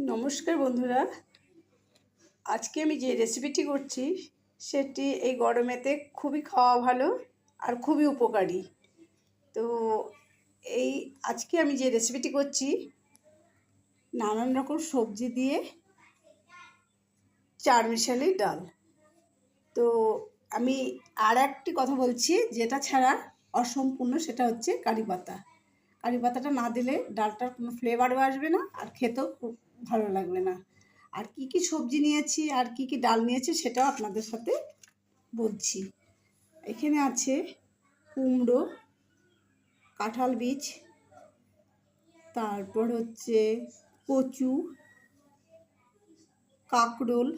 নমস্কার বন্ধুরা, আজকে আমি যে রেসিপিটি করছি সেটি এই গরমেতে খুবই খাওয়া ভালো আর খুবই উপকারী। তো আজকে আমি যে রেসিপিটি করছি নানান রকম সবজি দিয়ে চারমিশালি ডাল। তো আমি আর একটি কথা বলছি যেটা ছাড়া অসম্পূর্ণ, সেটা হচ্ছে কারি পাতা। কারি পাতাটা না দিলে ডালটার কোনো ফ্লেভারও আসবে না আর খেতেও খুব ভালো লাগবে না। আর কি কি সবজি নিয়েছি আর কি কি ডাল নিয়েছি সেটাও আপনাদের সাথে বলছি। এখানে আছে কুমড়ো, কাঁঠাল বীজ, তারপর হচ্ছে কচু, কাঁকরোল,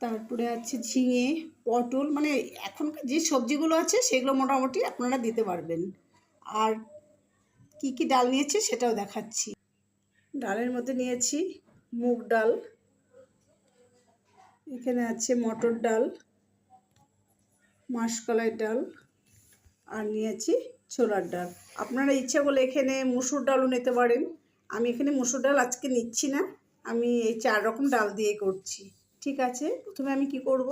তারপরে আছে ঝিঙে, পটল, মানে এখনকার যে সবজিগুলো আছে সেগুলো মোটামুটি আপনারা দিতে পারবেন। আর কি কি ডাল নিয়েছি সেটাও দেখাচ্ছি। ডালের মধ্যে নিয়েছি মুগ ডাল, এখানে আছে মটর ডাল, মাসকলাই ডাল, আর নিয়েছি ছোলার ডাল। আপনারা ইচ্ছা করলে এখানে মুসুর ডালও নিতে পারেন। আমি এখানে মুসুর ডাল আজকে নিচ্ছি না, আমি এই 4 রকম ডাল দিয়ে করছি। ঠিক আছে, প্রথমে আমি কি করব,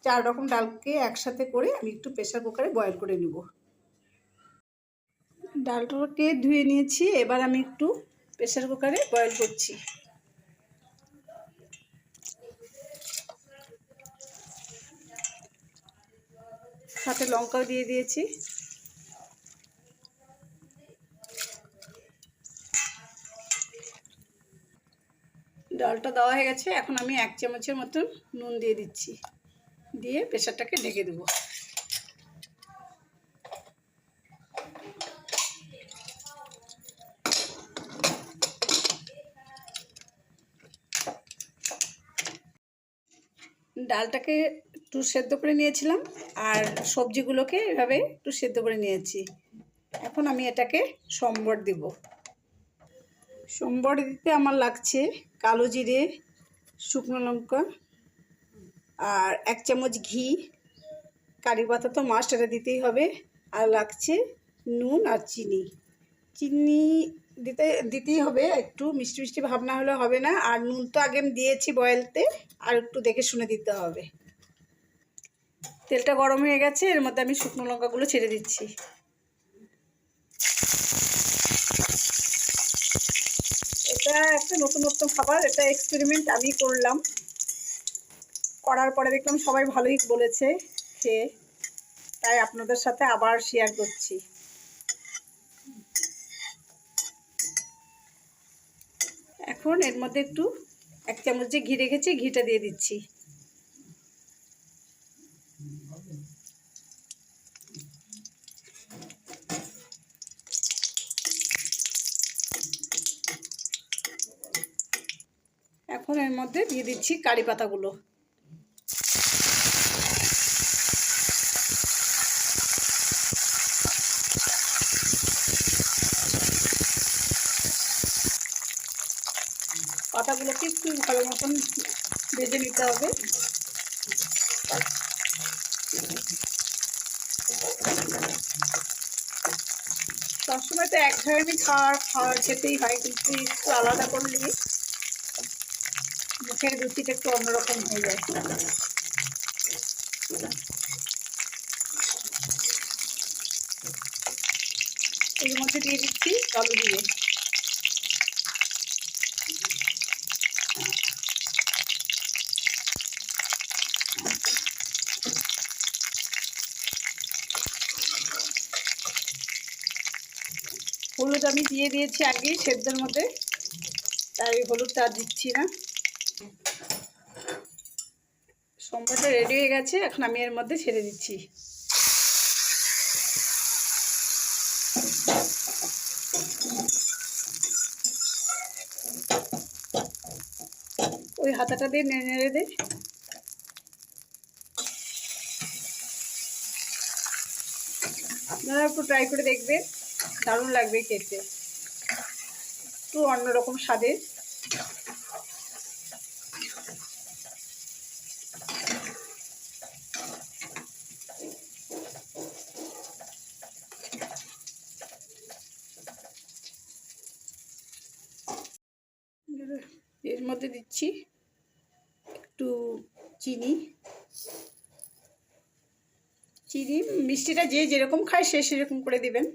4 রকম ডালকে একসাথে করে আমি একটু প্রেসার কুকারে বয়েল করে নেব। ডালটাকে ধুয়ে নিয়েছি, এবার আমি একটু প্রেসার কুকারে বয়েল করছি। সাথে লঙ্কাও দিয়ে দিয়েছি। ডালটা দেওয়া হয়ে গেছে, এখন আমি 1 চামচের মতন নুন দিয়ে দিচ্ছি, দিয়ে প্রেসারটাকে ঢেকে দেবো। ডালটাকে একটু সেদ্ধ করে নিয়েছিলাম আর সবজিগুলোকে এভাবে একটু সেদ্ধ করে নিয়েছি। এখন আমি এটাকে সম্বর দেব। সম্বর দিতে আমার লাগছে কালো জিরে, শুকনো লঙ্কা, আর 1 চামচ ঘি, কারি পাতা তো মাস্ট, এটা দিতেই হবে। আর লাগছে নুন আর চিনি। চিনি দিতেই হবে, একটু মিষ্টি মিষ্টি ভাব না হলে হবে না। আর নুন তো আগে আমি দিয়েছি বয়েলতে, আর একটু দেখে শুনে দিতে হবে। তেলটা গরম হয়ে গেছে, এর মধ্যে আমি শুকনো লঙ্কাগুলো ছেড়ে দিচ্ছি। এটা একটা নতুনত্ব খাবার, এটা এক্সপেরিমেন্ট আমি করলাম, করার পরে দেখলাম সবাই ভালোই বলেছে খেয়ে, তাই আপনাদের সাথে আবার শেয়ার করছি। এখন এর মধ্যে একটু 1 চামচ যে ঘি রেখেছি ঘিটা দিয়ে দিচ্ছি। এখন এর মধ্যে দিয়ে দিচ্ছি কারি পাতাগুলো। পাতাগুলোকে একটু ভালো মতন ভেজে নিতে হবে। সবসময় তো এক ধরনের খাওয়ার খেতেই হয়, কিন্তু একটু আলাদা করলে মুখের রুচিটা একটু অন্যরকম হয়ে যায়। এর মধ্যে দিয়ে দিচ্ছি কালো জিরে। হলুদ আমি দিয়ে দিয়েছি আগে সেদ্ধের মধ্যে, তাই হলুদটা আর দিচ্ছি না। সম্বারটা রেডি হয়ে গেছে, এখন আমি এর মধ্যে ছেড়ে দিচ্ছি। ওই হাতাটা দিয়ে নেড়ে নেড়ে দে। আপনারা একটু ট্রাই করে দেখবেন, দারুণ লাগবে খেতে, একটু অন্যরকম স্বাদের। এর মধ্যে দিচ্ছি একটু চিনি। চিনি মিষ্টিটা যে যেরকম খায় সে সেরকম করে দেবেন।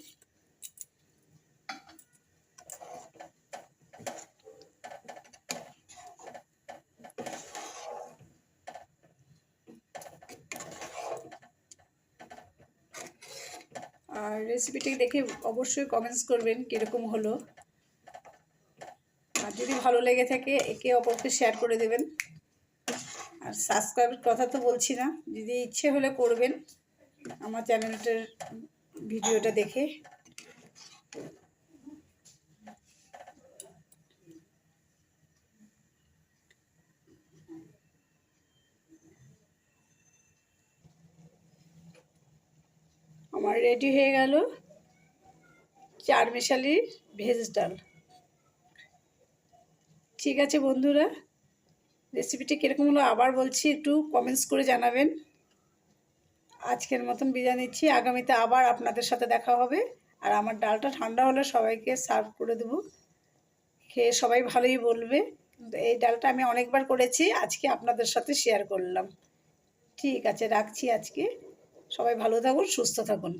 আর রেসিপিটি দেখে অবশ্যই কমেন্টস করবেন কীরকম হলো। আর যদি ভালো লেগে থাকে একে অপরকে শেয়ার করে দেবেন। আর সাবস্ক্রাইবের কথা তো বলছি না, যদি ইচ্ছে হলে করবেন আমার চ্যানেলটার ভিডিওটা দেখে। আমার রেডি হয়ে গেল চারমেশালি ভেজ ডাল। ঠিক আছে বন্ধুরা, রেসিপিটি কীরকম হলো আবার বলছি, একটু কমেন্টস করে জানাবেন। আজকের মতন বিদায় নিচ্ছি, আগামীতে আবার আপনাদের সাথে দেখা হবে। আর আমার ডালটা ঠান্ডা হলে সবাইকে সার্ভ করে দেবো, খেয়ে সবাই ভালোই বলবে। কিন্তু এই ডালটা আমি অনেকবার করেছি, আজকে আপনাদের সাথে শেয়ার করলাম। ঠিক আছে, রাখছি আজকে। সবাই ভালো থাকুন, সুস্থ থাকুন।